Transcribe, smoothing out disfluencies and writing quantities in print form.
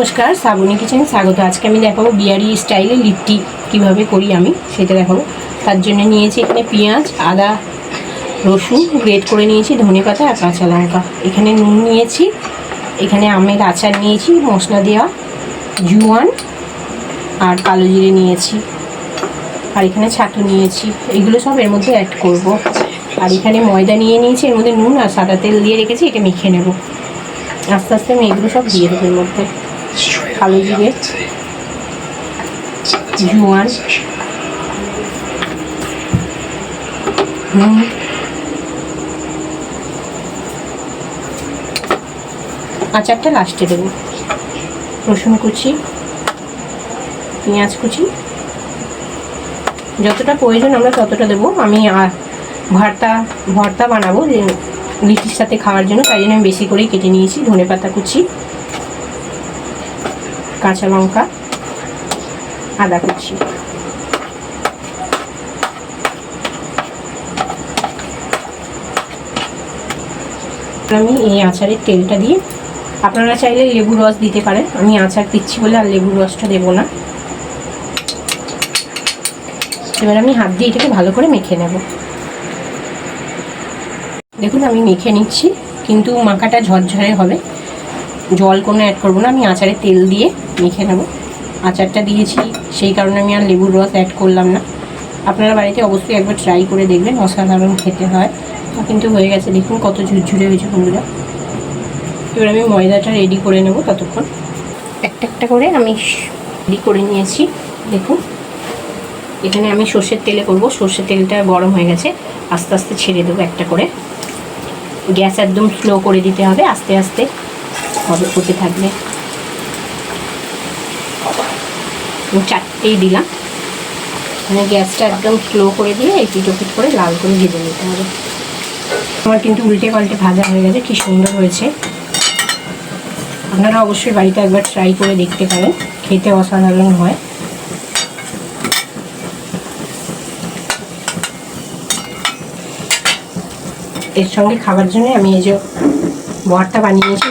নমস্কার, শ্রাবণী কিচেনে স্বাগত। আজকে আমি দেখাবো বিহারি স্টাইলে লিট্টি কীভাবে করি আমি সেটা দেখাবো। তার জন্য নিয়েছি এখানে পেঁয়াজ, আদা, রসুন গ্রেট করে নিয়েছি, ধনেপাতা আর কাঁচা লঙ্কা। এখানে নুন নিয়েছি, এখানে আমের আচার নিয়েছি মশলা দেওয়া, জুয়ান আর কালো জিরে নিয়েছি, আর এখানে ছাতু নিয়েছি। এগুলো সব এর মধ্যে অ্যাড করব। আর এখানে ময়দা নিয়ে নিয়েছি, এর মধ্যে নুন আর সাদা তেল দিয়ে রেখেছি, এটা মেখে নেব। আস্তে আস্তে আমি এগুলো সব দিয়ে দেবো এর মধ্যে। কালো জিরে, জোয়ান, নুন, আচারটা লাস্টে দেবো। রসুন কুচি, পেঁয়াজ কুচি, যতটা প্রয়োজন আমরা ততটা দেবো। আমি ভর্তা বানাবো লিটির সাথে খাওয়ার জন্য, তাই জন্য আমি বেশি করেই কেটে নিয়েছি। ধনেপাতা কুচি, কাঁচা লঙ্কা, আদা কুচি। আমি এই আচারের তেলটা দিয়ে, আপনারা চাইলে লেবুর রস দিতে পারেন, আমি আচার দিচ্ছি বলে আর লেবুর রসটা দেবো না। এবার আমি হাত দিয়ে এটাকে ভালো করে মেখে নেব। দেখুন আমি মেখে নিচ্ছি, কিন্তু মাখাটা ঝরঝরে হবে, জল কোনো অ্যাড করবো না। আমি আচারের তেল দিয়ে মেখে নেব। আচারটা দিয়েছি সেই কারণে আমি আর লেবুর রস অ্যাড করলাম না। আপনারা বাড়িতে অবশ্যই একবার ট্রাই করে দেখবেন, অসাধারণ খেতে হয়। কিন্তু হয়ে গেছে, দেখুন কত ঝুরঝুরে হয়েছে বন্ধুরা। এবার আমি ময়দাটা রেডি করে নেব। ততক্ষণ একটা একটা করে আমি রেডি করে নিয়েছি। দেখুন এখানে আমি সর্ষের তেলে করব। সর্ষের তেলটা গরম হয়ে গেছে, আস্তে আস্তে ছেড়ে দেবো একটা করে। গ্যাস একদম স্লো করে দিতে হবে, আস্তে আস্তে হবে, হতে থাকবে। চারটেই দিলাম, মানে গ্যাসটা একদম স্লো করে দিয়ে এই পিঠ করে লাল করে ভেজে নিতে হবে। আমার কিন্তু উল্টে পাল্টে ভাজা হয়ে গেছে, কি সুন্দর হয়েছে। আপনারা অবশ্যই বাড়িতে একবার ট্রাই করে দেখতে পারেন, খেতে অসাধারণ হয়। এর সঙ্গে খাবার জন্য আমি এই যে ভর্তা বানিয়েছি।